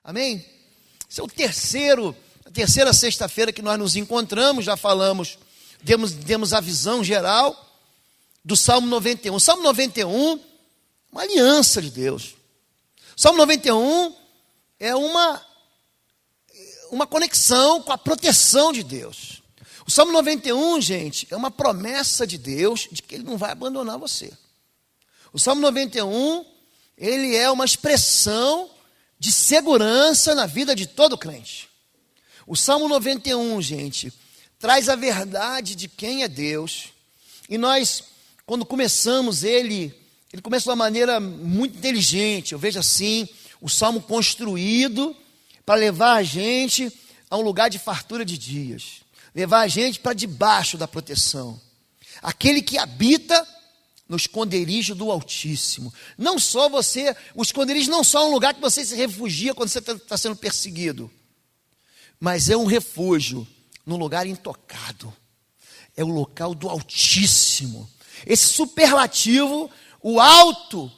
Amém? Esse é a terceira sexta-feira que nós nos encontramos, já falamos, demos a visão geral do Salmo 91. O Salmo 91 é uma aliança de Deus. O Salmo 91 é uma conexão com a proteção de Deus. O Salmo 91, gente, é uma promessa de Deus de que Ele não vai abandonar você. O Salmo 91, ele é uma expressão de segurança na vida de todo crente. O Salmo 91, gente, traz a verdade de quem é Deus. E nós, quando começamos ele começa de uma maneira muito inteligente. Eu vejo assim, o Salmo construído para levar a gente a um lugar de fartura de dias. Levar a gente para debaixo da proteção. Aquele que habita no esconderijo do Altíssimo. Não só você, o esconderijo não só é um lugar que você se refugia quando você está sendo perseguido, mas é um refúgio num lugar intocado. É o local do Altíssimo. Esse superlativo, o alto,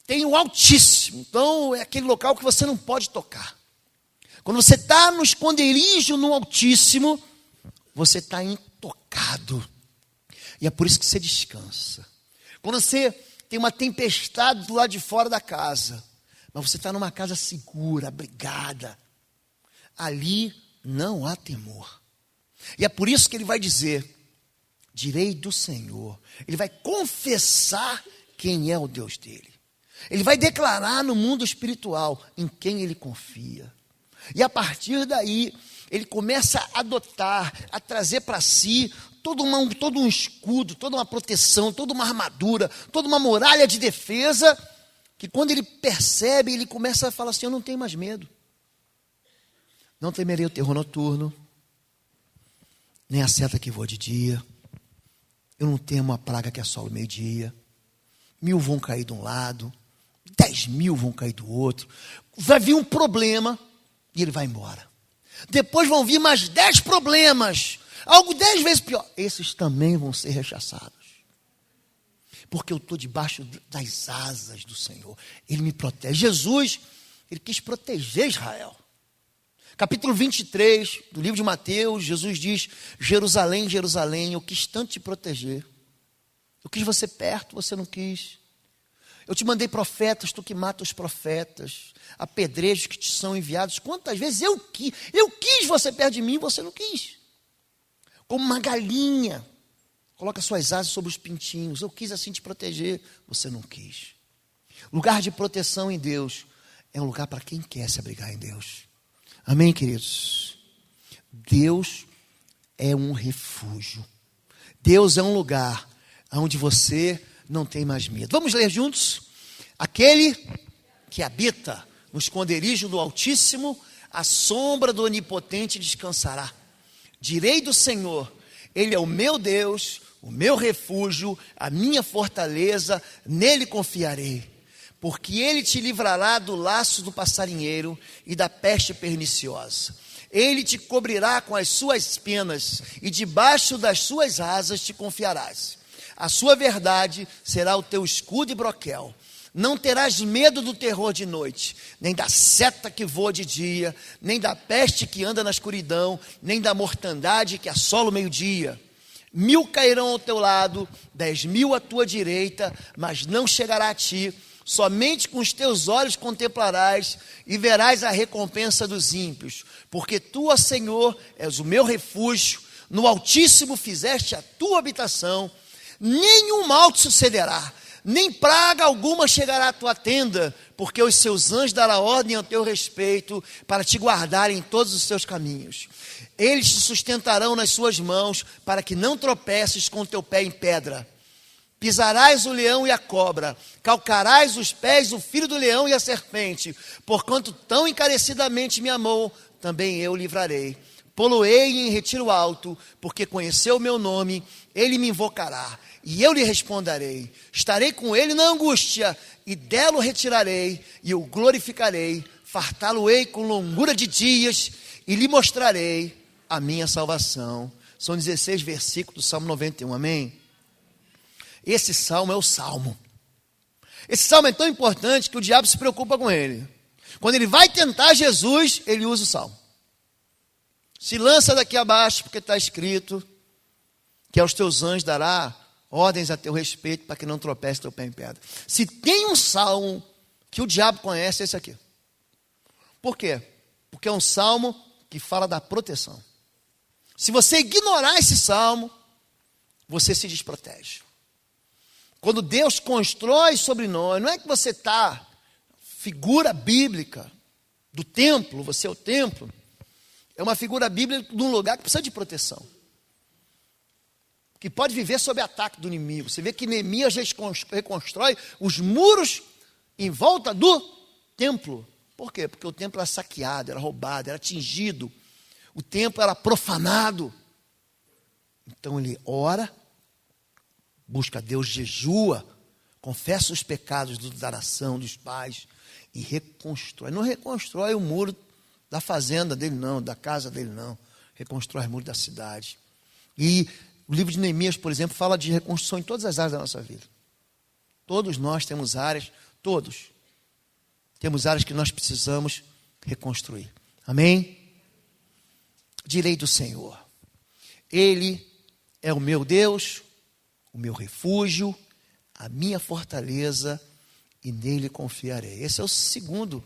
tem o Altíssimo. Então é aquele local que você não pode tocar. Quando você está no esconderijo no Altíssimo, você está intocado. E é por isso que você descansa. Quando você tem uma tempestade do lado de fora da casa, mas você está numa casa segura, abrigada, ali não há temor. E é por isso que ele vai dizer, direi do Senhor. Ele vai confessar quem é o Deus dele. Ele vai declarar no mundo espiritual em quem ele confia. E a partir daí, ele começa a adotar, a trazer para si todo um escudo, toda uma proteção, toda uma armadura, toda uma muralha de defesa, que quando ele percebe, ele começa a falar assim, eu não tenho mais medo. Não temerei o terror noturno, nem a seta que voa de dia. Eu não temo a praga que assola o meio-dia. 1000 vão cair de um lado, 10.000 vão cair do outro. Vai vir um problema e ele vai embora. Depois vão vir mais 10 problemas, algo 10 vezes pior. Esses também vão ser rechaçados. Porque eu estou debaixo das asas do Senhor. Ele me protege. Jesus, ele quis proteger Israel. Capítulo 23 do livro de Mateus, Jesus diz, Jerusalém, Jerusalém, eu quis tanto te proteger. Eu quis você perto, você não quis. Eu te mandei profetas, tu que mata os profetas. Apedrejos que te são enviados. Quantas vezes eu quis você perto de mim, você não quis. Como uma galinha, coloca suas asas sobre os pintinhos. Eu quis assim te proteger, você não quis. Lugar de proteção em Deus é um lugar para quem quer se abrigar em Deus. Amém, queridos? Deus é um refúgio. Deus é um lugar onde você não tem mais medo. Vamos ler juntos? Aquele que habita no esconderijo do Altíssimo, a sombra do Onipotente descansará. Direi do Senhor, Ele é o meu Deus, o meu refúgio, a minha fortaleza, nele confiarei. Porque Ele te livrará do laço do passarinheiro e da peste perniciosa. Ele te cobrirá com as suas penas e debaixo das suas asas te confiarás. A sua verdade será o teu escudo e broquel. Não terás medo do terror de noite, nem da seta que voa de dia, nem da peste que anda na escuridão, nem da mortandade que assola o meio-dia. 1000 cairão ao teu lado, 10.000 à tua direita, mas não chegará a ti. Somente com os teus olhos contemplarás e verás a recompensa dos ímpios. Porque tu, ó Senhor, és o meu refúgio, no Altíssimo fizeste a tua habitação. Nenhum mal te sucederá, nem praga alguma chegará à tua tenda, porque os seus anjos darão ordem ao teu respeito, para te guardarem em todos os teus caminhos. Eles te sustentarão nas suas mãos, para que não tropeces com o teu pé em pedra. Pisarás o leão e a cobra, calcarás os pés o filho do leão e a serpente, porquanto tão encarecidamente me amou, também eu livrarei. Poloei em retiro alto, porque conheceu o meu nome, ele me invocará, e eu lhe responderei. Estarei com ele na angústia, e dela o retirarei, e o glorificarei, fartá-lo-ei com longura de dias, e lhe mostrarei a minha salvação. São 16 versículos do Salmo 91, amém? Esse salmo é o salmo. Esse salmo é tão importante que o diabo se preocupa com ele. Quando ele vai tentar Jesus, ele usa o salmo. Se lança daqui abaixo, porque está escrito que aos teus anjos dará ordens a teu respeito para que não tropece teu pé em pedra. Se tem um salmo que o diabo conhece, é esse aqui. Por quê? Porque é um salmo que fala da proteção. Se você ignorar esse salmo, você se desprotege. Quando Deus constrói sobre nós, não é que você está, figura bíblica do templo, você é o templo, é uma figura bíblica de um lugar que precisa de proteção. Que pode viver sob ataque do inimigo. Você vê que Neemias reconstrói os muros em volta do templo. Por quê? Porque o templo era saqueado, era roubado, era atingido. O templo era profanado. Então ele ora, busca Deus, jejua, confessa os pecados da nação, dos pais e reconstrói. Não reconstrói o muro da fazenda dele não, da casa dele não. Reconstrói o muro da cidade. E o livro de Neemias, por exemplo, fala de reconstrução em todas as áreas da nossa vida. Todos nós temos áreas, todos. Temos áreas que nós precisamos reconstruir. Amém? Direi do Senhor. Ele é o meu Deus, o meu refúgio, a minha fortaleza, e nele confiarei. Esse é o segundo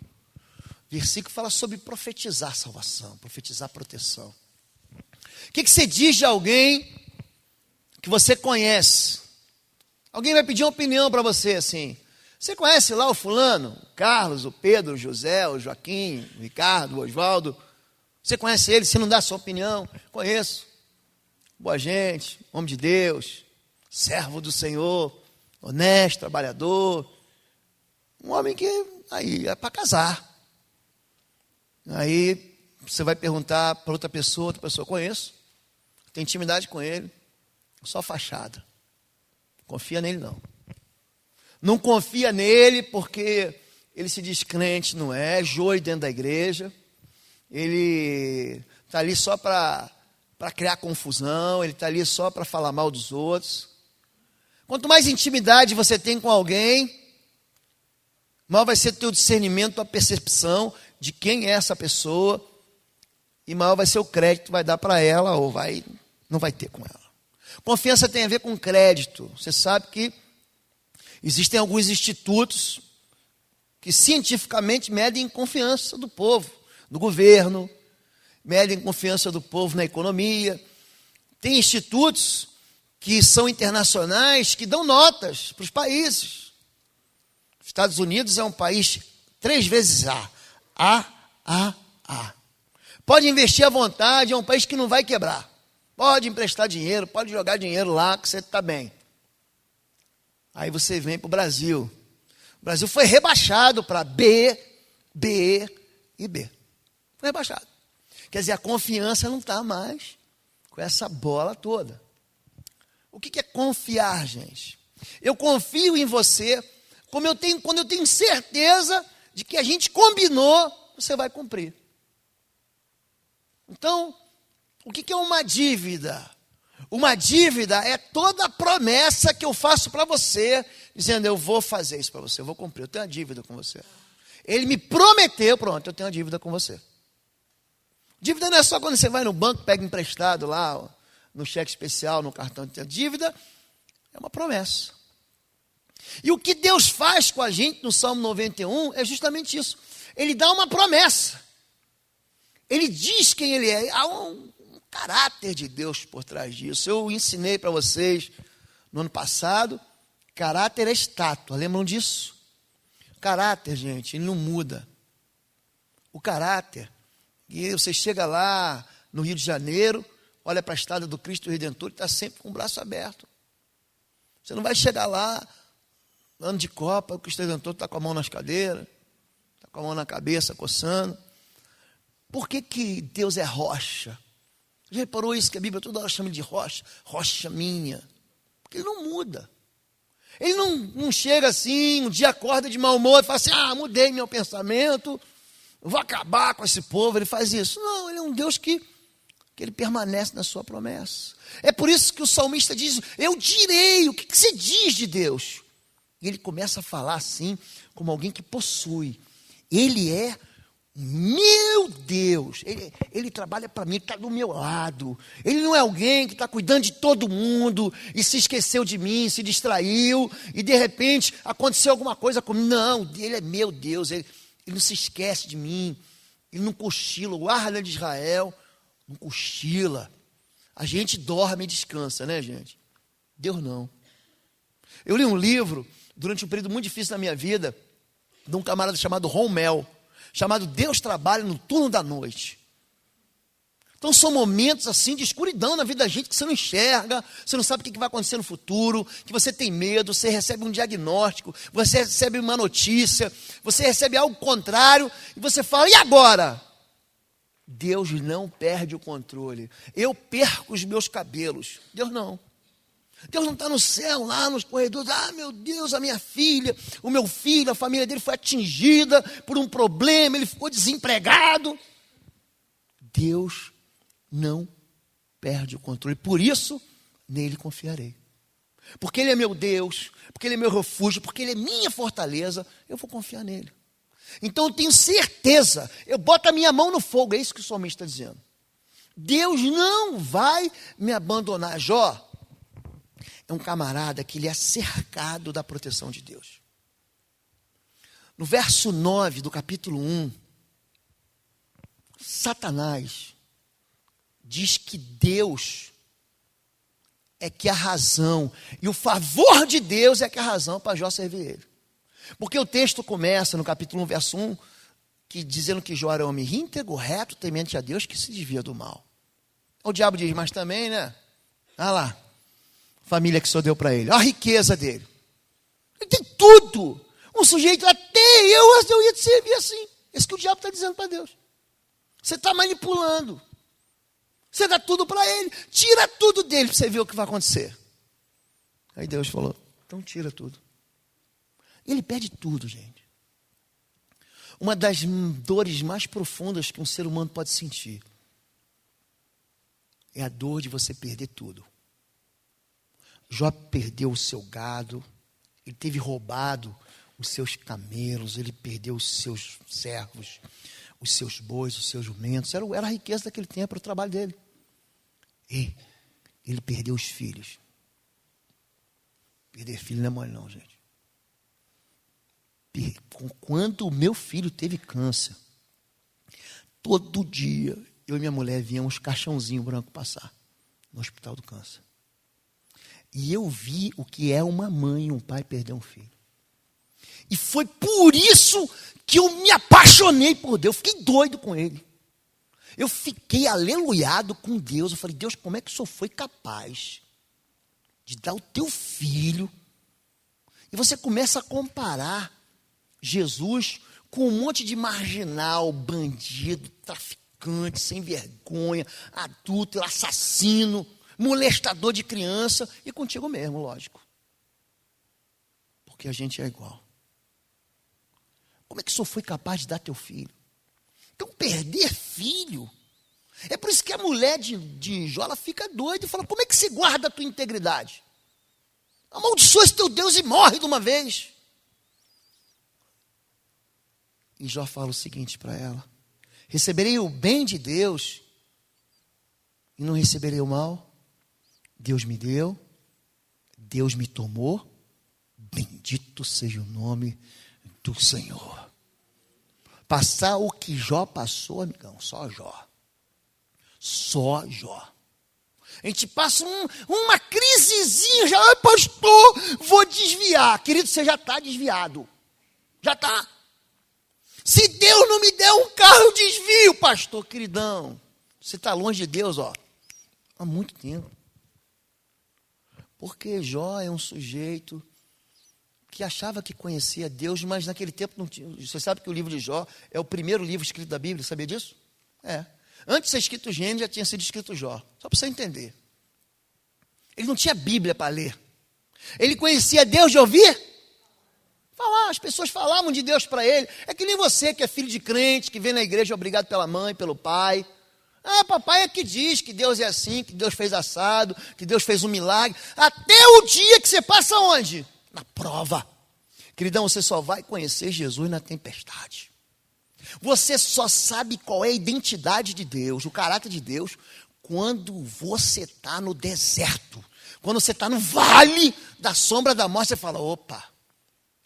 versículo que fala sobre profetizar salvação, profetizar proteção. O que você diz de alguém que você conhece? Alguém vai pedir uma opinião para você assim. Você conhece lá o fulano, o Carlos, o Pedro, o José, o Joaquim, o Ricardo, o Oswaldo? Você conhece ele? Você não dá a sua opinião? Conheço. Boa gente, homem de Deus, servo do Senhor, honesto, trabalhador. Um homem que aí é para casar. Aí você vai perguntar para outra pessoa conheço, tem intimidade com ele, só fachada. Confia nele não. Não confia nele porque ele se diz crente, não é joio dentro da igreja. Ele está ali só para criar confusão, ele está ali só para falar mal dos outros. Quanto mais intimidade você tem com alguém, maior vai ser o teu discernimento, a percepção de quem é essa pessoa, e maior vai ser o crédito que vai dar para ela, ou não vai ter com ela. Confiança tem a ver com crédito. Você sabe que existem alguns institutos que cientificamente medem confiança do povo, do governo, medem confiança do povo na economia. Tem institutos que são internacionais, que dão notas para os países. Os Estados Unidos é um país 3 vezes A. Pode investir à vontade, é um país que não vai quebrar. Pode emprestar dinheiro, pode jogar dinheiro lá, que você está bem. Aí você vem para o Brasil. O Brasil foi rebaixado para B e B. Foi rebaixado. Quer dizer, a confiança não está mais com essa bola toda. O que é confiar, gente? Eu confio em você quando eu tenho certeza de que a gente combinou, você vai cumprir. Então, o que é uma dívida? Uma dívida é toda a promessa que eu faço para você, dizendo, eu vou fazer isso para você, eu vou cumprir, eu tenho uma dívida com você. Ele me prometeu, pronto, eu tenho uma dívida com você. Dívida não é só quando você vai no banco, pega emprestado lá, no cheque especial, no cartão de dívida, é uma promessa. E o que Deus faz com a gente no Salmo 91 é justamente isso. Ele dá uma promessa. Ele diz quem ele é. Há um caráter de Deus por trás disso. Eu ensinei para vocês no ano passado, caráter é estátua. Lembram disso? Caráter, gente, ele não muda. O caráter. E você chega lá no Rio de Janeiro, olha para a estátua do Cristo Redentor e está sempre com o braço aberto. Você não vai chegar lá, ano de Copa, o Cristo Redentor está com a mão nas cadeiras, está com a mão na cabeça, coçando. Por que Deus é rocha? Já reparou isso, que a Bíblia toda hora chama de rocha? Rocha minha. Porque ele não muda. Ele não chega assim, um dia acorda de mau humor e fala assim, mudei meu pensamento, vou acabar com esse povo. Ele faz isso. Não, ele é um Deus que ele permanece na sua promessa. É por isso que o salmista diz, eu direi, o que você diz de Deus? E ele começa a falar assim, como alguém que possui. Ele é meu Deus. Ele trabalha para mim, está do meu lado. Ele não é alguém que está cuidando de todo mundo e se esqueceu de mim, se distraiu e de repente aconteceu alguma coisa comigo. Não, ele é meu Deus. Ele não se esquece de mim. Ele não cochila. O guarda de Israel não cochila. A gente dorme e descansa, né, gente? Deus não. Eu li um livro durante um período muito difícil da minha vida, de um camarada chamado Rommel, chamado Deus Trabalha no Turno da Noite. Então são momentos assim de escuridão na vida da gente que você não enxerga, você não sabe o que vai acontecer no futuro, que você tem medo, você recebe um diagnóstico, você recebe uma notícia, você recebe algo contrário e você fala, e agora? Deus não perde o controle. Eu perco os meus cabelos. Deus não. Deus não está no céu, lá nos corredores. Ah, meu Deus, a minha filha, o meu filho, a família dele foi atingida por um problema, ele ficou desempregado. Deus não perde o controle. Por isso, nele confiarei. Porque Ele é meu Deus, porque Ele é meu refúgio, porque Ele é minha fortaleza, eu vou confiar nele. Então eu tenho certeza, eu boto a minha mão no fogo, é isso que o salmista está dizendo. Deus não vai me abandonar. Jó é um camarada que ele é cercado da proteção de Deus. No verso 9 do capítulo 1, Satanás diz que Deus é que é a razão, e o favor de Deus é que é a razão para Jó servir ele. Porque o texto começa no capítulo 1, verso 1, dizendo que Jó era homem íntegro, reto, temente a Deus, que se desvia do mal. O diabo diz, mas também, né? Olha lá, família que o Senhor deu para ele, olha a riqueza dele. Ele tem tudo. Um sujeito, até eu ia te servir assim. Isso que o diabo está dizendo para Deus. Você está manipulando. Você dá tudo para ele. Tira tudo dele para você ver o que vai acontecer. Aí Deus falou, então tira tudo. Ele perde tudo, gente. Uma das dores mais profundas que um ser humano pode sentir é a dor de você perder tudo. Jó perdeu o seu gado, ele teve roubado os seus camelos, ele perdeu os seus servos, os seus bois, os seus jumentos. Era a riqueza daquele tempo, era o trabalho dele. E ele perdeu os filhos. Perder filho não é mole não, gente. Quando o meu filho teve câncer, todo dia eu e minha mulher víamos caixãozinho branco passar no hospital do câncer. E eu vi o que é uma mãe e um pai perder um filho. E foi por isso que eu me apaixonei por Deus. Eu fiquei doido com ele. Eu fiquei aleluiado com Deus. Eu falei, Deus, como é que o Senhor foi capaz de dar o teu filho? E você começa a comparar Jesus com um monte de marginal, bandido, traficante, sem vergonha, adúltero, assassino, molestador de criança, e contigo mesmo, lógico. Porque a gente é igual. Como é que o Senhor foi capaz de dar teu filho? Então, perder filho, é por isso que a mulher de Jó, ela fica doida e fala, como é que você guarda a tua integridade? Amaldiçoa esse teu Deus e morre de uma vez. E Jó fala o seguinte para ela, receberei o bem de Deus e não receberei o mal? Deus me deu, Deus me tomou, bendito seja o nome do Senhor. Passar o que Jó passou, amigão, só Jó. Só Jó. A gente passa uma crisezinha, já, pastor, vou desviar. Querido, você já está desviado. Já está. Se Deus não me der um carro, eu desvio, pastor, queridão. Você está longe de Deus, ó, há muito tempo. Porque Jó é um sujeito que achava que conhecia Deus, mas naquele tempo não tinha. Você sabe que o livro de Jó é o primeiro livro escrito da Bíblia, sabia disso? É. Antes de ser escrito Gênesis, já tinha sido escrito Jó. Só para você entender. Ele não tinha Bíblia para ler. Ele conhecia Deus de ouvir? Falar, as pessoas falavam de Deus para ele. É que nem você que é filho de crente, que vem na igreja obrigado pela mãe, pelo pai. Ah, papai é que diz que Deus é assim, que Deus fez assado, que Deus fez um milagre. Até o dia que você passa onde? Na prova. Queridão, você só vai conhecer Jesus na tempestade. Você só sabe qual é a identidade de Deus, o caráter de Deus, quando você está no deserto. Quando você está no vale da sombra da morte, você fala, opa.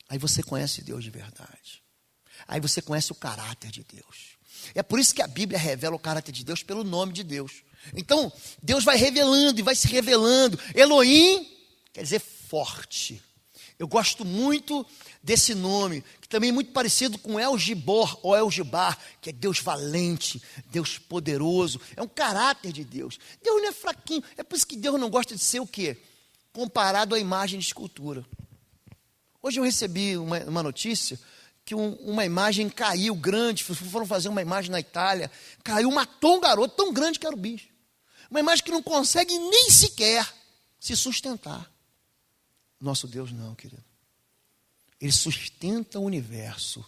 Aí você conhece Deus de verdade. Aí você conhece o caráter de Deus. É por isso que a Bíblia revela o caráter de Deus pelo nome de Deus. Então, Deus vai revelando e vai se revelando. Elohim quer dizer forte. Eu gosto muito desse nome, que também é muito parecido com El Gibor ou El Gibar, que é Deus valente, Deus poderoso. É um caráter de Deus. Deus não é fraquinho. É por isso que Deus não gosta de ser o quê? Comparado à imagem de escultura. Hoje eu recebi uma notícia que uma imagem caiu grande, foram fazer uma imagem na Itália, caiu, matou um garoto tão grande que era o bicho. Uma imagem que não consegue nem sequer se sustentar. Nosso Deus não, querido. Ele sustenta o universo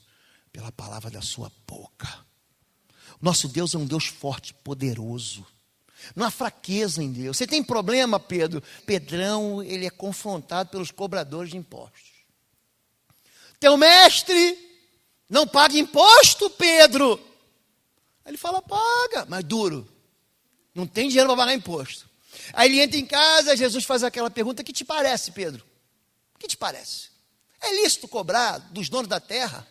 pela palavra da sua boca. Nosso Deus é um Deus forte, poderoso. Não há fraqueza em Deus. Você tem problema, Pedro? Pedrão, ele é confrontado pelos cobradores de impostos. Teu mestre não paga imposto, Pedro. Aí ele fala, paga, mas duro. Não tem dinheiro para pagar imposto. Aí ele entra em casa, Jesus faz aquela pergunta, que te parece, Pedro? O que te parece? É lícito cobrar dos donos da terra?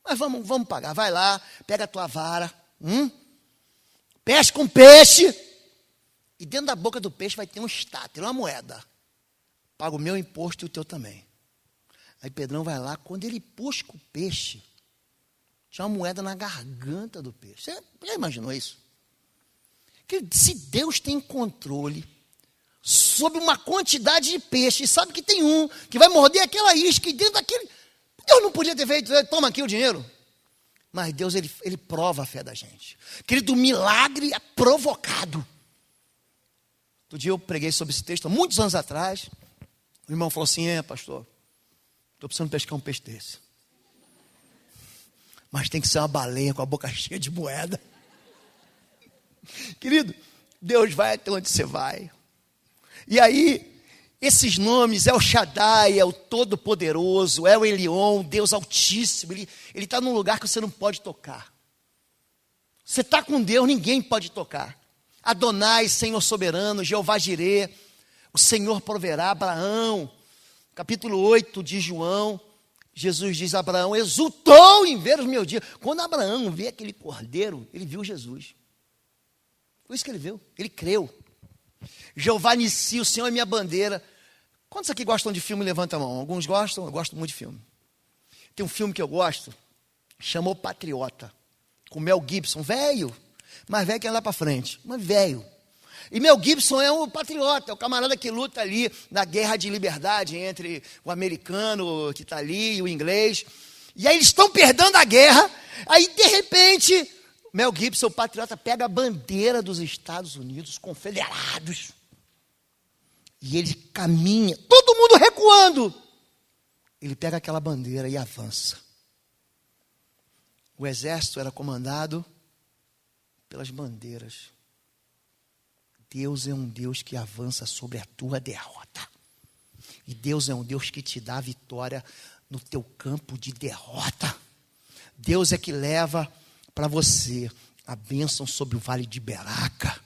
Mas vamos pagar. Vai lá, pega a tua vara, pesca um peixe, e dentro da boca do peixe vai ter um estáter, uma moeda. Paga o meu imposto e o teu também. Aí Pedrão vai lá, quando ele puxa o peixe, tinha uma moeda na garganta do peixe. Você já imaginou isso? Que se Deus tem controle sobre uma quantidade de peixe, e sabe que tem um que vai morder aquela isca, e dentro daquele, Deus não podia ter feito, toma aqui o dinheiro. Mas Deus, ele prova a fé da gente. Querido, o milagre é provocado. Outro dia eu preguei sobre esse texto, há muitos anos atrás, o irmão falou assim, pastor, estou precisando pescar um peixe desse. Mas tem que ser uma baleia com a boca cheia de moeda. Querido, Deus vai até onde você vai. E aí, esses nomes, é o Shaddai, é o Todo-Poderoso, é o Elion, Deus Altíssimo, ele está num lugar que você não pode tocar. Você está com Deus, ninguém pode tocar. Adonai, Senhor soberano, Jeová Jirê, o Senhor proverá. Abraão, capítulo 8 de João, Jesus diz a Abraão, exultou em ver os meus dias. Quando Abraão vê aquele cordeiro, ele viu Jesus. Foi isso que ele viu, ele creu. Jeová Nissi, o Senhor é minha bandeira. Quantos aqui gostam de filme? Levanta a mão. Alguns gostam, eu gosto muito de filme. Tem um filme que eu gosto, chamou Patriota, com Mel Gibson, velho, mas velho que anda para frente, mas velho. E Mel Gibson é um patriota, é o camarada que luta ali na guerra de liberdade entre o americano que está ali e o inglês. E aí eles estão perdendo a guerra, aí de repente Mel Gibson, o patriota, pega a bandeira dos Estados Unidos confederados. E ele caminha, todo mundo recuando. Ele pega aquela bandeira e avança. O exército era comandado pelas bandeiras. Deus é um Deus que avança sobre a tua derrota. E Deus é um Deus que te dá vitória no teu campo de derrota. Deus é que leva para você a bênção sobre o vale de Beraca.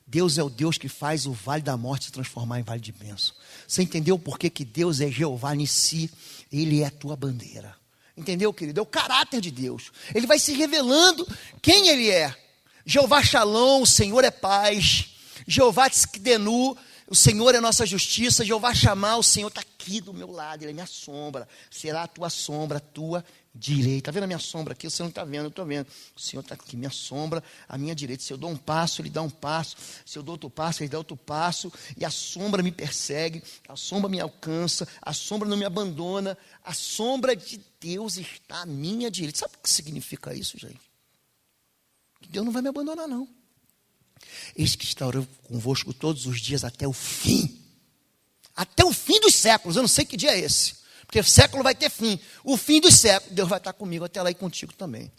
Deus é o Deus que faz o vale da morte se transformar em vale de bênção. Você entendeu por que Deus é Jeová Nissi? Ele é a tua bandeira. Entendeu, querido? É o caráter de Deus. Ele vai se revelando quem Ele é. Jeová Shalom, o Senhor é paz. Jeová Tzidkenu, o Senhor é nossa justiça. Jeová Shammah, o Senhor está aqui do meu lado, Ele é minha sombra. Será a tua sombra, a tua direita. Está vendo a minha sombra aqui? Você não está vendo, eu estou vendo. O Senhor está aqui, minha sombra, a minha direita. Se eu dou um passo, Ele dá um passo. Se eu dou outro passo, Ele dá outro passo. E a sombra me persegue, a sombra me alcança, a sombra não me abandona. A sombra de Deus está à minha direita. Sabe o que significa isso, gente? Que Deus não vai me abandonar, não. Eis que estarei convosco todos os dias até o fim. Até o fim dos séculos. Eu não sei que dia é esse. Porque o século vai ter fim. O fim dos séculos. Deus vai estar comigo até lá e contigo também.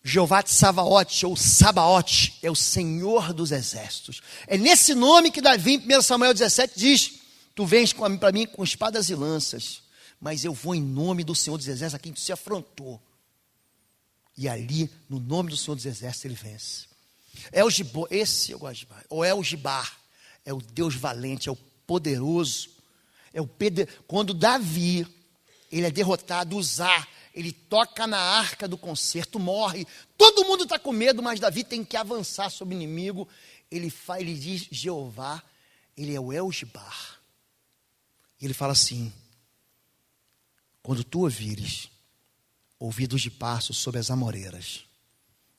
Jeová Tsavaot, ou Sabaote, é o Senhor dos exércitos. É nesse nome que Davi, em 1 Samuel 17, diz: tu vens para mim com espadas e lanças, mas eu vou em nome do Senhor dos exércitos, a quem tu se afrontou. E ali, no nome do Senhor dos Exércitos, ele vence. El-Gibor, esse eu gosto demais. Ou El-Gibar, é o Deus valente, é o poderoso. Quando Davi, ele é derrotado, Uzá, ele toca na arca do concerto, morre. Todo mundo está com medo, mas Davi tem que avançar sobre o inimigo. Ele diz, Jeová, ele é o El-Gibar. Ele fala assim, quando tu ouvires ouvidos de passo sobre as amoreiras,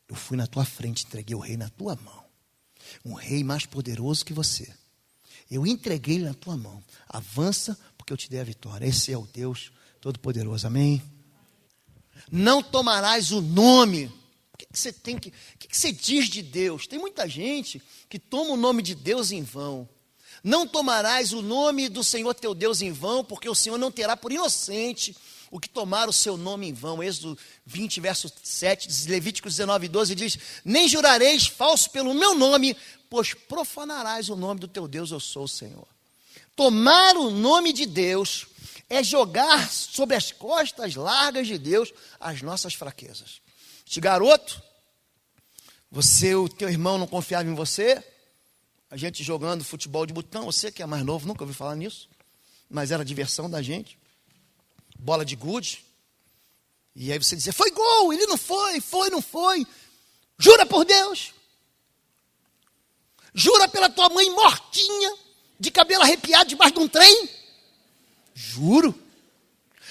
eu fui na tua frente, entreguei o rei na tua mão. Um rei mais poderoso que você. Eu entreguei ele na tua mão. Avança, porque eu te dei a vitória. Esse é o Deus Todo-Poderoso. Amém? Não tomarás o nome. O que você diz de Deus? Tem muita gente que toma o nome de Deus em vão. Não tomarás o nome do Senhor teu Deus em vão, porque o Senhor não terá por inocente o que tomar o seu nome em vão. Êxodo 20, verso 7, Levíticos 19, 12 diz, nem jurareis falso pelo meu nome, pois profanarás o nome do teu Deus, eu sou o Senhor. Tomar o nome de Deus é jogar sobre as costas largas de Deus as nossas fraquezas. Este garoto, o teu irmão não confiava em você, a gente jogando futebol de botão, você que é mais novo, nunca ouviu falar nisso, mas era a diversão da gente. Bola de gude, e aí você dizia, foi gol, ele não foi, não foi, jura por Deus, jura pela tua mãe mortinha, de cabelo arrepiado debaixo de um trem, juro,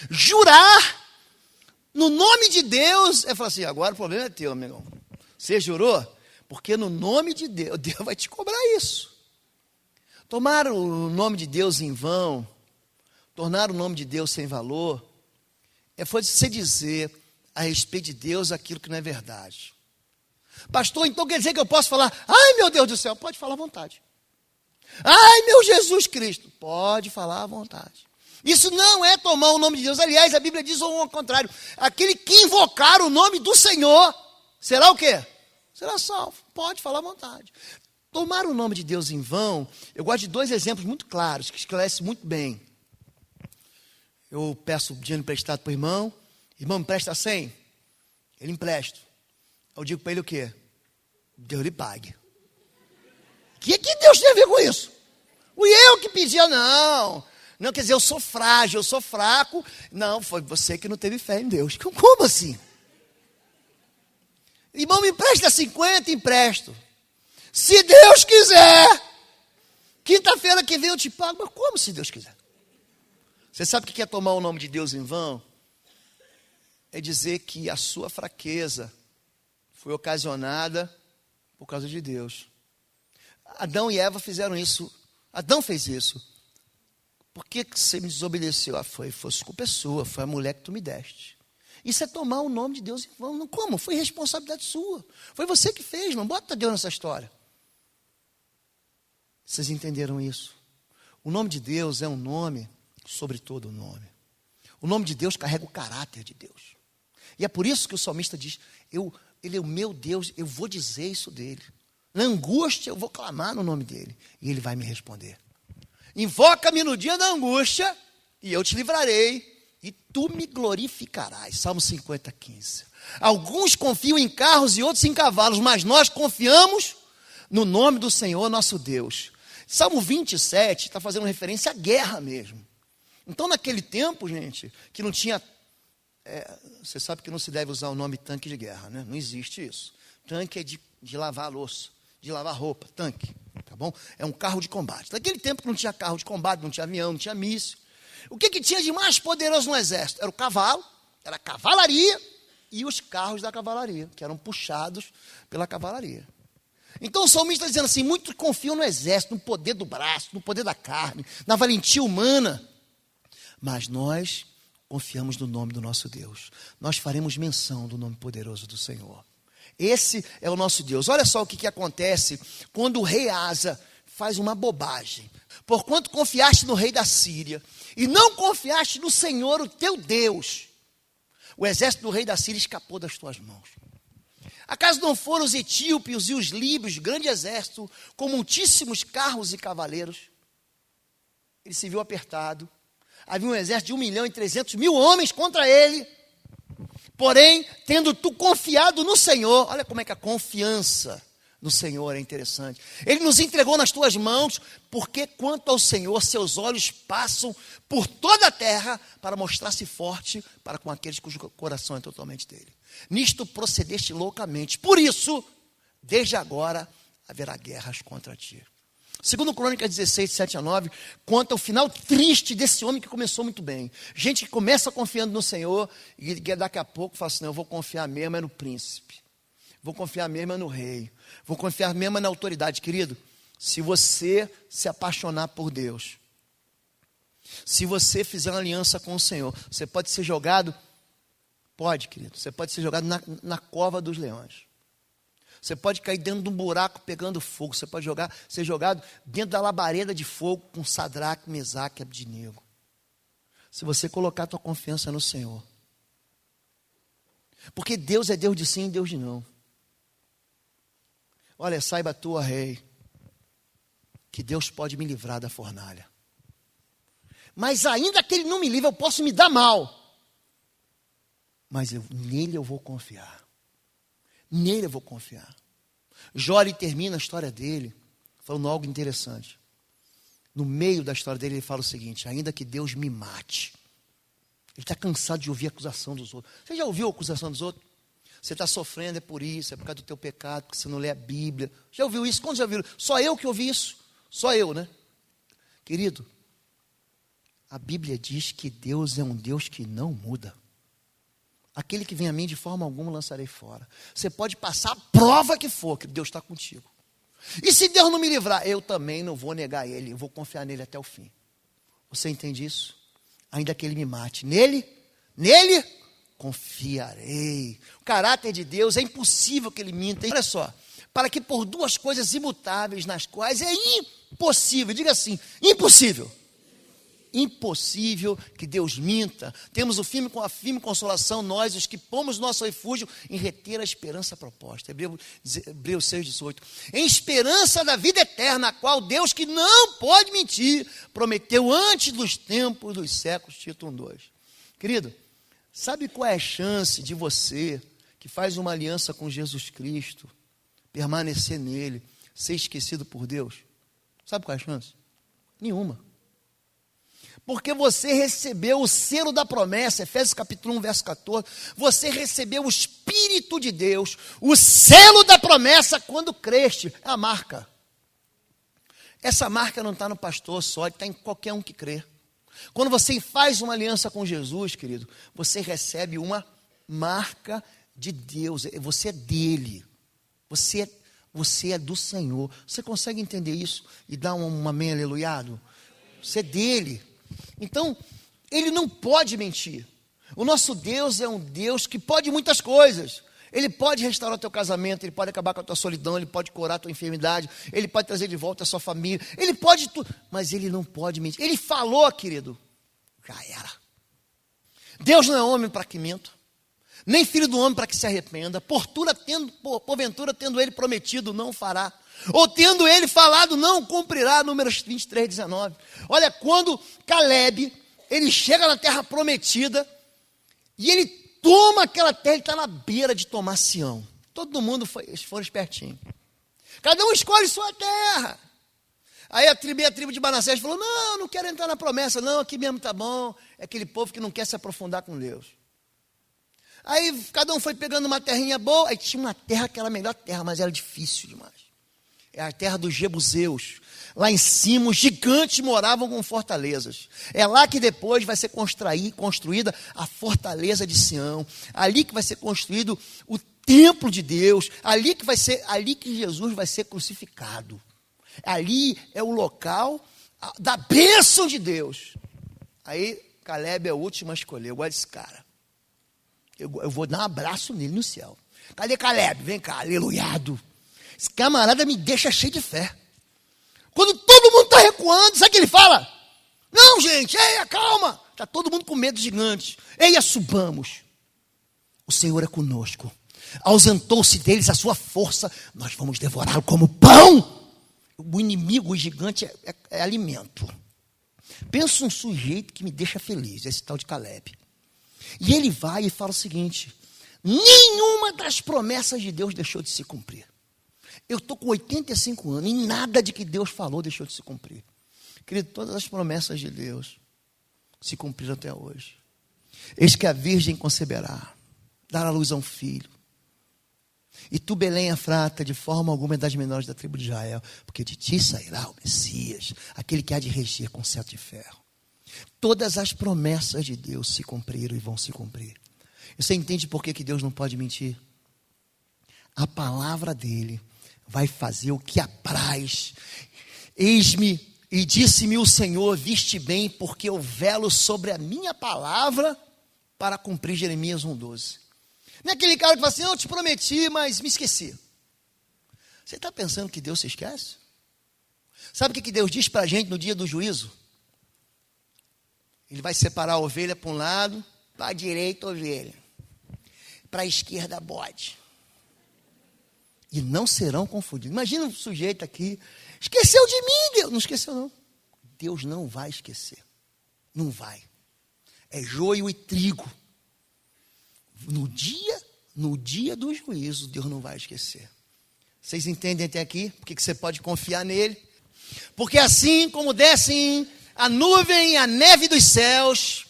jurar, no nome de Deus, falar assim, agora o problema é teu, amigão, você jurou, porque no nome de Deus, Deus vai te cobrar isso, tomar o nome de Deus em vão, tornar o nome de Deus sem valor, foi você dizer a respeito de Deus aquilo que não é verdade. Pastor, então quer dizer que eu posso falar, ai meu Deus do céu, pode falar à vontade. Ai meu Jesus Cristo, pode falar à vontade. Isso não é tomar o nome de Deus, aliás a Bíblia diz ao contrário, aquele que invocar o nome do Senhor, será o quê? Será salvo, pode falar à vontade. Tomar o nome de Deus em vão, eu gosto de dois exemplos muito claros, que esclarecem muito bem. Eu peço dinheiro emprestado para o irmão me empresta 100, ele empresta. Eu digo para ele o quê? Deus lhe pague. O que Deus tem a ver com isso? Fui eu que pedia, não, quer dizer, eu sou frágil, eu sou fraco. Não, foi você que não teve fé em Deus. Como assim? Irmão, me empresta 50, empresto. Se Deus quiser, quinta-feira que vem eu te pago. Mas como se Deus quiser? Você sabe o que é tomar o nome de Deus em vão? É dizer que a sua fraqueza foi ocasionada por causa de Deus. Adão e Eva fizeram isso. Adão fez isso. Por que você me desobedeceu? Foi culpa sua, foi a mulher que tu me deste. Isso é tomar o nome de Deus em vão. Não, como? Foi responsabilidade sua. Foi você que fez, não bota Deus nessa história. Vocês entenderam isso? O nome de Deus é um nome sobre todo o nome. O nome de Deus carrega o caráter de Deus. E é por isso que o salmista diz, ele é o meu Deus, eu vou dizer isso dele. Na angústia eu vou clamar no nome dele. E ele vai me responder. Invoca-me no dia da angústia e eu te livrarei. E tu me glorificarás. Salmo 50, 15. Alguns confiam em carros e outros em cavalos, mas nós confiamos no nome do Senhor nosso Deus. Salmo 27 está fazendo referência à guerra mesmo. Então, naquele tempo, gente, que não tinha... você sabe que não se deve usar o nome tanque de guerra, né? Não existe isso. Tanque é de lavar a louça, de lavar roupa, tanque, tá bom? É um carro de combate. Naquele tempo que não tinha carro de combate, não tinha avião, não tinha míssil. O que tinha de mais poderoso no exército? Era o cavalo, era a cavalaria e os carros da cavalaria, que eram puxados pela cavalaria. Então o salmista está dizendo assim, muitos confiam no exército, no poder do braço, no poder da carne, na valentia humana. Mas nós confiamos no nome do nosso Deus. Nós faremos menção do nome poderoso do Senhor. Esse é o nosso Deus. Olha só o que acontece quando o rei Asa faz uma bobagem. Porquanto confiaste no rei da Síria e não confiaste no Senhor, o teu Deus, o exército do rei da Síria escapou das tuas mãos. Acaso não foram os etíopes e os líbios, grande exército, com muitíssimos carros e cavaleiros? Ele se viu apertado. Havia um exército de 1.300.000 homens contra ele. Porém, tendo tu confiado no Senhor, olha como é que a confiança no Senhor é interessante. Ele nos entregou nas tuas mãos, porque quanto ao Senhor, seus olhos passam por toda a terra para mostrar-se forte para com aqueles cujo coração é totalmente dele. Nisto procedeste loucamente. Por isso, desde agora haverá guerras contra ti. Segundo Crônicas 16, 7 a 9, conta o final triste desse homem que começou muito bem. Gente que começa confiando no Senhor e daqui a pouco fala assim, não, eu vou confiar mesmo é no príncipe. Vou confiar mesmo é no rei. Vou confiar mesmo é na autoridade. Querido, se você se apaixonar por Deus, se você fizer uma aliança com o Senhor, você pode ser jogado, pode, querido, você pode ser jogado na cova dos leões. Você pode cair dentro de um buraco pegando fogo. Você pode ser jogado dentro da labareda de fogo com Sadraque, Mesaque e Abdinego. Se você colocar a tua confiança no Senhor. Porque Deus é Deus de sim e Deus de não. Olha, saiba tu, rei, que Deus pode me livrar da fornalha. Mas ainda que Ele não me livre, eu posso me dar mal. Mas nele eu vou confiar. Nele eu vou confiar. Jó, ele termina a história dele falando algo interessante. No meio da história dele, ele fala o seguinte: ainda que Deus me mate. Ele está cansado de ouvir a acusação dos outros. Você já ouviu a acusação dos outros? Você está sofrendo, é por isso, é por causa do teu pecado, porque você não lê a Bíblia. Já ouviu isso? Quantos já ouviram? Só eu que ouvi isso. Só eu, né? Querido, a Bíblia diz que Deus é um Deus que não muda. Aquele que vem a mim, de forma alguma lançarei fora. Você pode passar a prova que for, que Deus está contigo. E se Deus não me livrar, eu também não vou negar Ele, eu vou confiar nele até o fim. Você entende isso? Ainda que Ele me mate. Nele confiarei. O caráter de Deus é impossível que Ele minta. Olha só, para que por duas coisas imutáveis, nas quais é impossível, diga assim, impossível que Deus minta. Temos a firme consolação, nós, os que pomos nosso refúgio em reter a esperança proposta. Hebreus 6,18. Em esperança da vida eterna, a qual Deus, que não pode mentir, prometeu antes dos tempos dos séculos. Tito 1,2. Querido, sabe qual é a chance de você, que faz uma aliança com Jesus Cristo, permanecer nele, ser esquecido por Deus? Sabe qual é a chance? Nenhuma. Porque você recebeu o selo da promessa, Efésios capítulo 1, verso 14, você recebeu o Espírito de Deus, o selo da promessa quando creste, é a marca. Essa marca não está no pastor só, está em qualquer um que crê. Quando você faz uma aliança com Jesus, querido, você recebe uma marca de Deus, você é dele, você é do Senhor. Você consegue entender isso e dar um amém aleluiado? Você é dele. Então, Ele não pode mentir. O nosso Deus é um Deus que pode muitas coisas. Ele pode restaurar o teu casamento, Ele pode acabar com a tua solidão, Ele pode curar a tua enfermidade, Ele pode trazer de volta a sua família, Ele pode tudo, mas Ele não pode mentir. Ele falou, querido, já era. Deus não é homem para que minta, nem filho do homem para que se arrependa. Porventura, tendo Ele prometido, não fará. Ou tendo Ele falado, não cumprirá. Números 23, 19. Olha, quando Caleb, ele chega na terra prometida, e ele toma aquela terra, ele está na beira de tomar Sião. Todo mundo foram espertinho. Cada um escolhe sua terra. Aí a tribo de Manassés falou, não quero entrar na promessa, não, aqui mesmo está bom. É aquele povo que não quer se aprofundar com Deus. Aí cada um foi pegando uma terrinha boa, aí tinha uma terra que era a melhor terra, mas era difícil demais. É a terra dos Jebuseus. Lá em cima, os gigantes moravam com fortalezas. É lá que depois vai ser construída a fortaleza de Sião. Ali que vai ser construído o templo de Deus. Ali que Jesus vai ser crucificado. Ali é o local da bênção de Deus. Aí Caleb é o último a escolher. Eu gosto desse cara. Eu vou dar um abraço nele no céu. Cadê Caleb? Vem cá, aleluiado. Esse camarada me deixa cheio de fé. Quando todo mundo está recuando, sabe o que ele fala? Não, gente, eia, calma. Está todo mundo com medo gigante. Eia, subamos. O Senhor é conosco. Ausentou-se deles a sua força. Nós vamos devorá-lo como pão. O inimigo, o gigante, é alimento. Pensa um sujeito que me deixa feliz, esse tal de Caleb. E ele vai e fala o seguinte, Nenhuma das promessas de Deus deixou de se cumprir. Eu estou com 85 anos e nada de que Deus falou deixou de se cumprir. Querido, todas as promessas de Deus se cumpriram até hoje. Eis que a virgem conceberá, dará luz a um filho. E tu, Belém Efrata, de forma alguma é das menores da tribo de Israel, porque de ti sairá o Messias, aquele que há de regir com cetro de ferro. Todas as promessas de Deus se cumpriram e vão se cumprir. E você entende por que Deus não pode mentir? A palavra dele vai fazer o que apraz. Eis-me, e disse-me o Senhor, viste bem, porque eu velo sobre a minha palavra para cumprir Jeremias 1,12. Não é aquele cara que fala assim, eu te prometi, mas me esqueci. Você está pensando que Deus se esquece? Sabe o que Deus diz para a gente no dia do juízo? Ele vai separar a ovelha para um lado, para a direita ovelha, para a esquerda bode. E não serão confundidos. Imagina um sujeito aqui, esqueceu de mim, Deus. Não esqueceu não. Deus não vai esquecer. Não vai. É joio e trigo. No dia do juízo, Deus não vai esquecer. Vocês entendem até aqui? Porque que você pode confiar nele? Porque assim como descem a nuvem e a neve dos céus,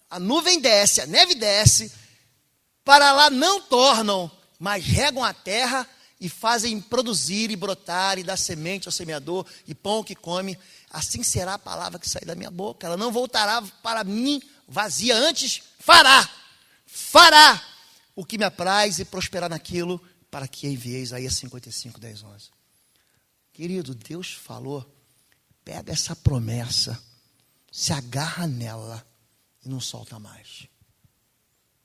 a nuvem desce, a neve desce, para lá não tornam, mas regam a terra e fazem produzir e brotar e dar semente ao semeador e pão que come, assim será a palavra que sai da minha boca. Ela não voltará para mim vazia, antes fará o que me apraz e prosperar naquilo para que enviei. Isaías 55, 10, 11. Querido, Deus falou, pega essa promessa, se agarra nela e não solta mais.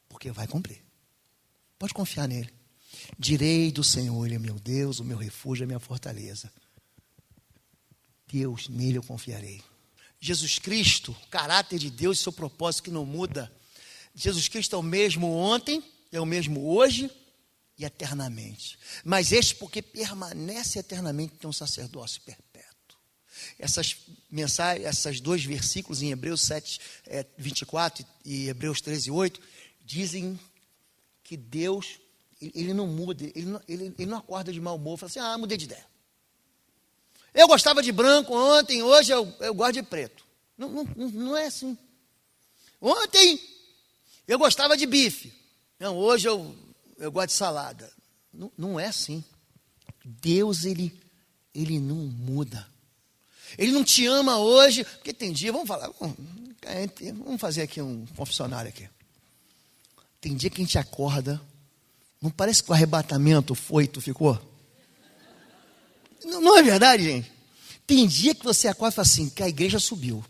Porque vai cumprir. Pode confiar nele. Direi do Senhor, ele é meu Deus, o meu refúgio, a minha fortaleza. Deus, nele eu confiarei. Jesus Cristo, o caráter de Deus e seu propósito que não muda. Jesus Cristo é o mesmo ontem, é o mesmo hoje e eternamente. Mas este, porque permanece eternamente, tem um sacerdócio perpétuo. Essas mensagens, esses dois versículos em Hebreus 7, 24 e Hebreus 13, 8, dizem que Deus, ele não muda, ele não acorda de mau humor, fala assim, mudei de ideia. Eu gostava de branco ontem, hoje eu gosto de preto. Não é assim. Ontem eu gostava de bife. Não, hoje eu gosto de salada. Não é assim. Deus, ele não muda. Ele não te ama hoje, porque tem dia, vamos fazer aqui um confessionário aqui. Tem dia que a gente acorda, não parece que o arrebatamento foi e tu ficou? Não é verdade, gente? Tem dia que você acorda e fala assim, que a igreja subiu.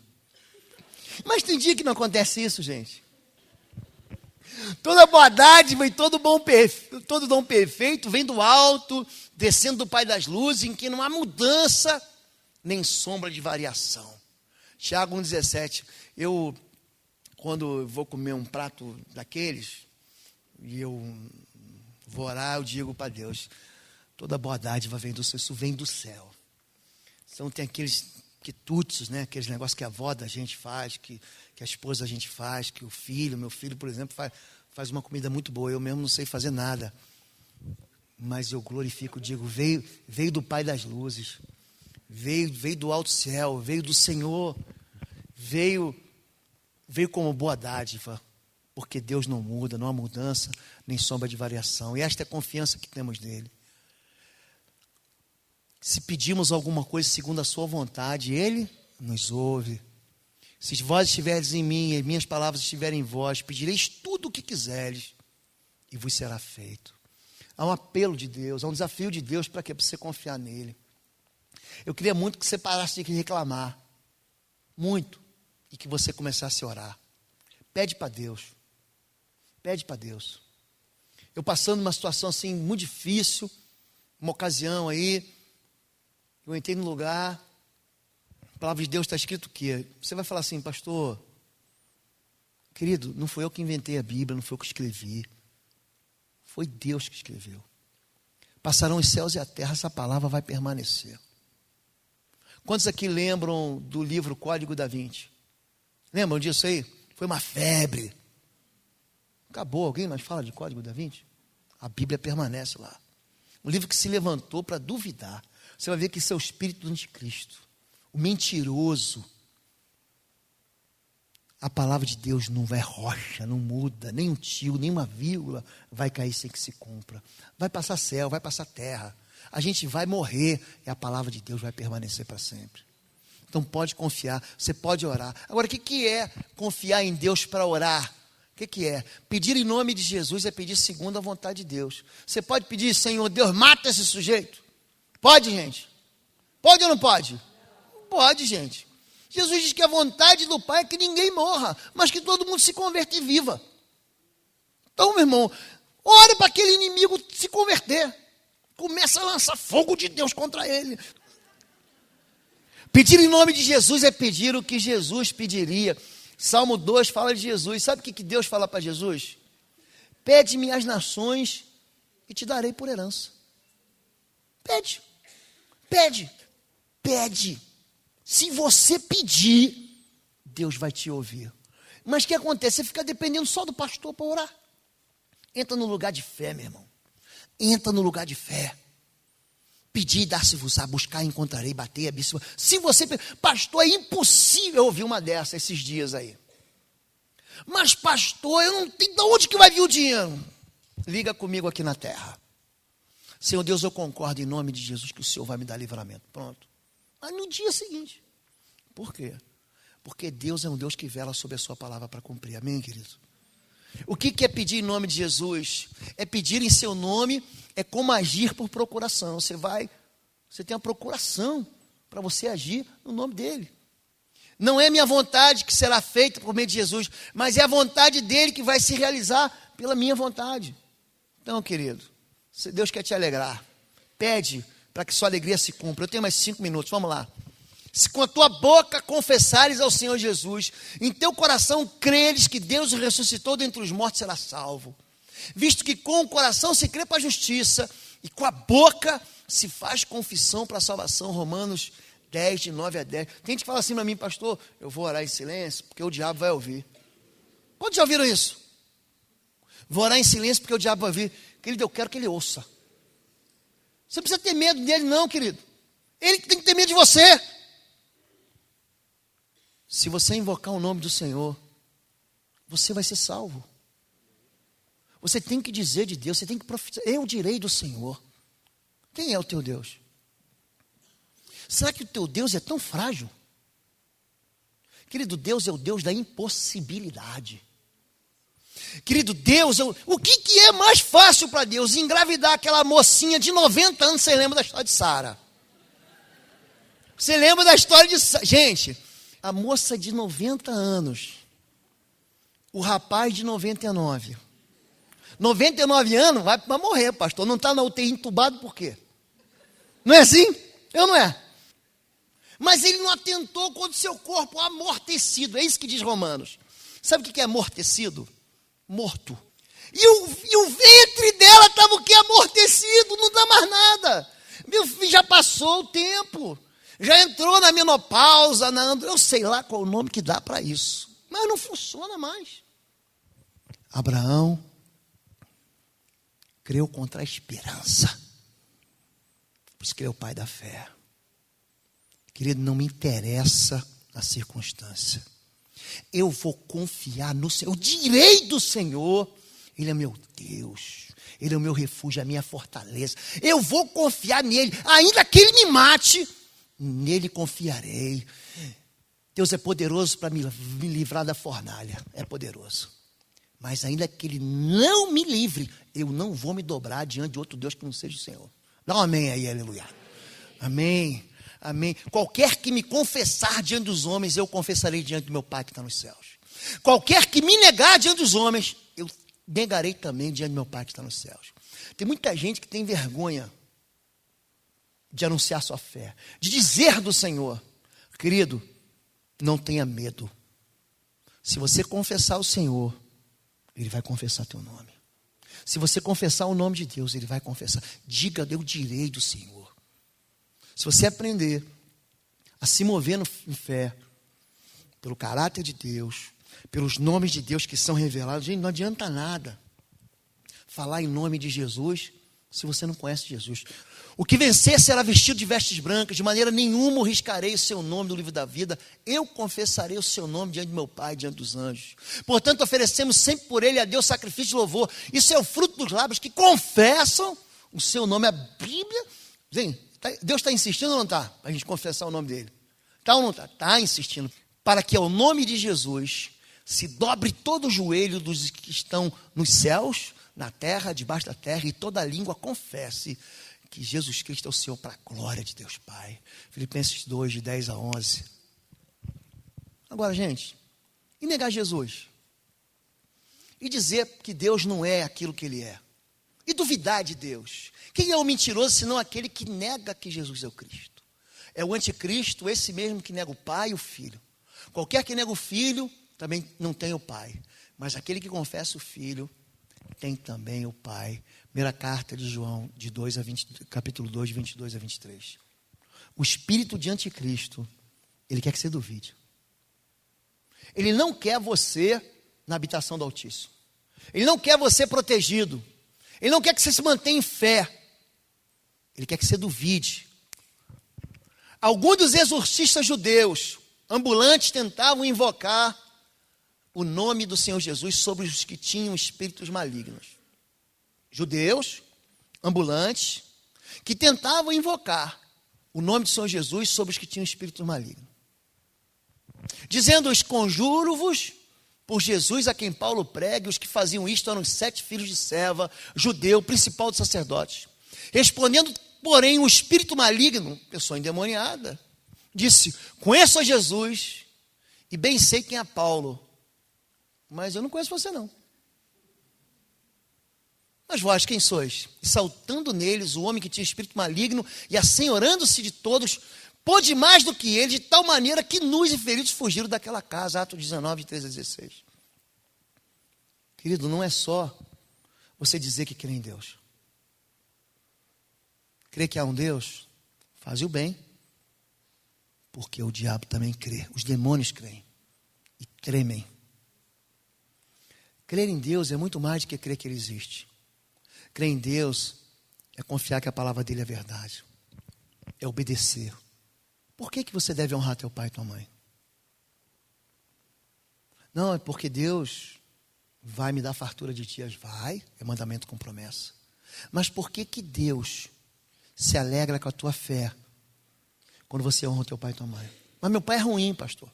Mas tem dia que não acontece isso, gente. Toda boa dádiva e todo dom perfeito vem do alto, descendo do Pai das luzes, em que não há mudança, nem sombra de variação. Tiago 1,17. Quando eu vou comer um prato daqueles, e eu vou orar, eu digo para Deus, toda boa dádiva vem do céu, isso vem do céu. Então tem aqueles quitutes, né? Aqueles negócios que a avó da gente faz, que a esposa da gente faz, que meu filho, por exemplo, faz uma comida muito boa. Eu mesmo não sei fazer nada. Mas eu glorifico, digo, veio do Pai das luzes, veio do alto céu, veio do Senhor, veio como boa dádiva, porque Deus não muda, não há mudança, nem sombra de variação. E esta é a confiança que temos nele. Se pedimos alguma coisa segundo a sua vontade, ele nos ouve. Se vós estiveres em mim e minhas palavras estiverem em vós, pedireis tudo o que quiseres e vos será feito. Há um apelo de Deus, há um desafio de Deus para você confiar nele. Eu queria muito que você parasse de reclamar. Muito. E que você começasse a orar. Pede para Deus. Pede para Deus. Eu passando uma situação assim muito difícil, uma ocasião aí, eu entrei no lugar, a palavra de Deus está escrito o quê? Você vai falar assim, pastor, querido, não foi eu que inventei a Bíblia, não foi eu que escrevi. Foi Deus que escreveu. Passarão os céus e a terra, essa palavra vai permanecer. Quantos aqui lembram do livro Código da Vinci? Lembram disso aí? Foi uma febre. Acabou. Alguém mais fala de Código da Vinci? A Bíblia permanece lá. Um livro que se levantou para duvidar. Você vai ver que isso é o espírito do anticristo. O mentiroso. A palavra de Deus não vai rocha, não muda, nem um tio, nem uma vírgula vai cair sem que se cumpra. Vai passar céu, vai passar terra. A gente vai morrer e a palavra de Deus vai permanecer para sempre. Então pode confiar, você pode orar. Agora, o que é confiar em Deus para orar? O que é? Pedir em nome de Jesus é pedir segundo a vontade de Deus. Você pode pedir, Senhor Deus, mata esse sujeito. Pode, gente? Pode ou não pode? Pode, gente. Jesus diz que a vontade do Pai é que ninguém morra, mas que todo mundo se converta e viva. Então, meu irmão, ore para aquele inimigo se converter. Começa a lançar fogo de Deus contra ele. Pedir em nome de Jesus é pedir o que Jesus pediria. Salmo 2 fala de Jesus. Sabe o que Deus fala para Jesus? Pede-me as nações e te darei por herança. Pede. Pede. Pede. Se você pedir, Deus vai te ouvir. Mas o que acontece? Você fica dependendo só do pastor para orar. Entra no lugar de fé, meu irmão. Entra no lugar de fé. Pedir, dar-se-vos-á, buscar, encontrarei, bater, abrir. Se você... Pastor, é impossível ouvir uma dessas esses dias aí. Mas pastor, eu não tenho... De onde que vai vir o dinheiro? Liga comigo aqui na terra. Senhor Deus, eu concordo em nome de Jesus que o Senhor vai me dar livramento. Pronto. Mas no dia seguinte. Por quê? Porque Deus é um Deus que vela sobre a sua palavra para cumprir. Amém, querido? O que é pedir em nome de Jesus? É pedir em seu nome, é como agir por procuração. Você tem uma procuração para você agir no nome dele. Não é minha vontade que será feita por meio de Jesus, mas é a vontade dele que vai se realizar pela minha vontade. Então, querido, se Deus quer te alegrar, pede para que sua alegria se cumpra. Eu tenho mais 5 minutos, vamos lá. Se com a tua boca confessares ao Senhor Jesus, em teu coração creres que Deus o ressuscitou dentre os mortos, será salvo. Visto que com o coração se crê para a justiça, e com a boca se faz confissão para a salvação. Romanos 10, de 9 a 10. Tem gente que fala assim para mim, pastor, eu vou orar em silêncio, porque o diabo vai ouvir. Quantos já ouviram isso? Vou orar em silêncio, porque o diabo vai ouvir. Querido, eu quero que ele ouça. Você não precisa ter medo dele não, querido. Ele tem que ter medo de você. Se você invocar o nome do Senhor, você vai ser salvo. Você tem que dizer de Deus, você tem que profetizar. Eu direi do Senhor. Quem é o teu Deus? Será que o teu Deus é tão frágil? Querido, Deus é o Deus da impossibilidade. Querido, Deus, o que é mais fácil para Deus? Engravidar aquela mocinha de 90 anos. Você lembra da história de Sara? Você lembra da história de Sara? Gente, a moça de 90 anos, o rapaz de 99. 99 anos vai morrer, pastor. Não está na UTI entubado por quê? Não é assim? Eu não é. Mas ele não atentou contra o seu corpo amortecido. É isso que diz Romanos. Sabe o que é amortecido? Morto. E o ventre dela estava o que? Amortecido, não dá mais nada. Meu filho, já passou o tempo. Já entrou na menopausa, eu sei lá qual o nome que dá para isso. Mas não funciona mais. Abraão creu contra a esperança. Por isso que ele é o pai da fé. Querido, não me interessa a circunstância. Eu vou confiar no Senhor. Eu direi do Senhor. Ele é meu Deus. Ele é o meu refúgio, a minha fortaleza. Eu vou confiar nele. Ainda que ele me mate, nele confiarei. Deus é poderoso para me livrar da fornalha. É poderoso. Mas ainda que ele não me livre, eu não vou me dobrar diante de outro Deus que não seja o Senhor. Dá um amém aí, aleluia. Amém, amém. Qualquer que me confessar diante dos homens, eu confessarei diante do meu Pai que está nos céus. Qualquer que me negar diante dos homens, eu negarei também diante do meu Pai que está nos céus. Tem muita gente que tem vergonha de anunciar sua fé, de dizer do Senhor. Querido, não tenha medo. Se você confessar o Senhor, Ele vai confessar teu nome. Se você confessar o nome de Deus, Ele vai confessar. Diga, eu direi do Senhor. Se você aprender a se mover em fé, pelo caráter de Deus, pelos nomes de Deus que são revelados. Gente, não adianta nada falar em nome de Jesus se você não conhece Jesus. O que vencer será vestido de vestes brancas, de maneira nenhuma eu riscarei o seu nome do livro da vida, eu confessarei o seu nome diante de meu Pai, diante dos anjos. Portanto, oferecemos sempre por ele a Deus sacrifício de louvor. Isso é o fruto dos lábios que confessam o seu nome. A Bíblia, gente, Deus está insistindo ou não está? Para a gente confessar o nome dele. Está ou não está? Está insistindo. Para que ao nome de Jesus se dobre todo o joelho dos que estão nos céus, na terra, debaixo da terra, e toda língua confesse que Jesus Cristo é o Senhor, para a glória de Deus Pai. Filipenses 2, de 10 a 11. Agora, gente, e negar Jesus? E dizer que Deus não é aquilo que Ele é? E duvidar de Deus? Quem é o mentiroso, senão aquele que nega que Jesus é o Cristo? É o anticristo, esse mesmo que nega o Pai e o Filho. Qualquer que nega o Filho, também não tem o Pai. Mas aquele que confessa o Filho, tem também o Pai. Primeira carta de João, capítulo 2, de 22 a 23. O espírito de anticristo, ele quer que você duvide. Ele não quer você na habitação do Altíssimo. Ele não quer você protegido. Ele não quer que você se mantenha em fé. Ele quer que você duvide. Alguns dos exorcistas judeus ambulantes tentavam invocar o nome do Senhor Jesus sobre os que tinham espíritos malignos. Judeus, ambulantes, que tentavam invocar o nome do Senhor Jesus sobre os que tinham espírito maligno. Dizendo: conjuro-vos por Jesus a quem Paulo prega. Os que faziam isto eram os 7 filhos de Seva, judeu, principal dos sacerdotes. Respondendo, porém, o espírito maligno, pessoa endemoniada, disse: conheço a Jesus e bem sei quem é Paulo, mas eu não conheço você não. Mas vós, quem sois? E saltando neles, o homem que tinha espírito maligno, e assenhorando-se de todos, pôde mais do que ele, de tal maneira que nus e feridos fugiram daquela casa. Atos 19, de 13 a 16. Querido, não é só você dizer que crê em Deus. Crê que há um Deus, faz o bem, porque o diabo também crê. Os demônios creem e tremem. Crer em Deus é muito mais do que crer que Ele existe. Crer em Deus é confiar que a palavra dele é verdade. É obedecer. Por que você deve honrar teu pai e tua mãe? Não, é porque Deus vai me dar fartura de dias. Vai, é mandamento com promessa. Mas por que Deus se alegra com a tua fé quando você honra o teu pai e tua mãe? Mas meu pai é ruim, pastor.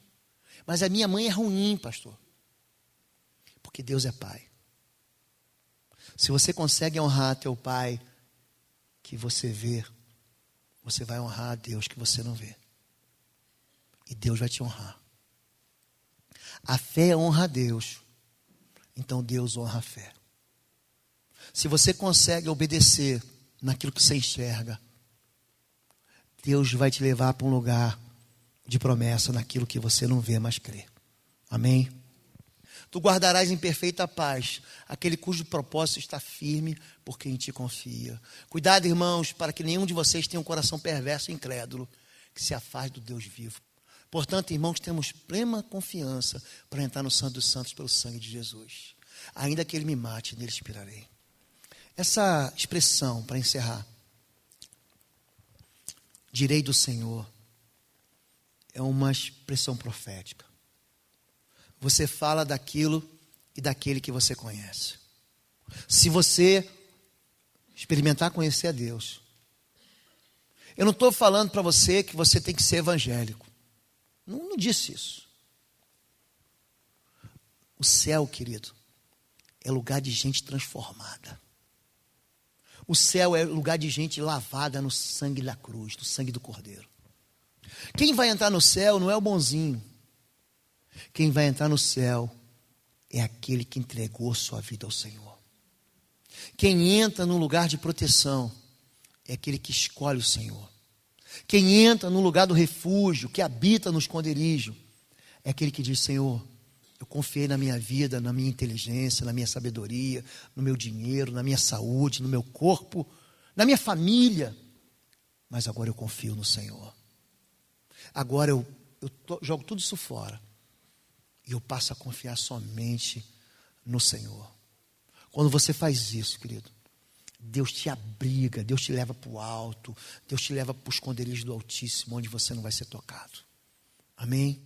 Mas a minha mãe é ruim, pastor. Porque Deus é pai. Se você consegue honrar teu pai que você vê, você vai honrar a Deus que você não vê. E Deus vai te honrar. A fé honra a Deus. Então Deus honra a fé. Se você consegue obedecer naquilo que você enxerga, Deus vai te levar para um lugar de promessa naquilo que você não vê, mas crê. Amém? Tu guardarás em perfeita paz aquele cujo propósito está firme, porque em ti confia. Cuidado, irmãos, para que nenhum de vocês tenha um coração perverso e incrédulo, que se afaste do Deus vivo. Portanto, irmãos, temos plena confiança para entrar no Santo dos Santos pelo sangue de Jesus. Ainda que Ele me mate, nele expirarei. Essa expressão, para encerrar, direi do Senhor, é uma expressão profética. Você fala daquilo e daquele que você conhece. Se você experimentar conhecer a Deus, eu não estou falando para você que você tem que ser evangélico. Não disse isso. O céu, querido, é lugar de gente transformada. O céu é lugar de gente lavada no sangue da cruz, no sangue do Cordeiro. Quem vai entrar no céu não é o bonzinho. Quem vai entrar no céu é aquele que entregou sua vida ao Senhor. Quem entra no lugar de proteção é aquele que escolhe o Senhor. Quem entra no lugar do refúgio, que habita no esconderijo, é aquele que diz: Senhor, eu confiei na minha vida, na minha inteligência, na minha sabedoria, no meu dinheiro, na minha saúde, no meu corpo, na minha família, mas agora eu confio no Senhor. Agora eu jogo tudo isso fora. e eu passo a confiar somente no Senhor. Quando você faz isso, querido, Deus te abriga, Deus te leva para o alto, Deus te leva para o esconderijo do Altíssimo, onde você não vai ser tocado. Amém?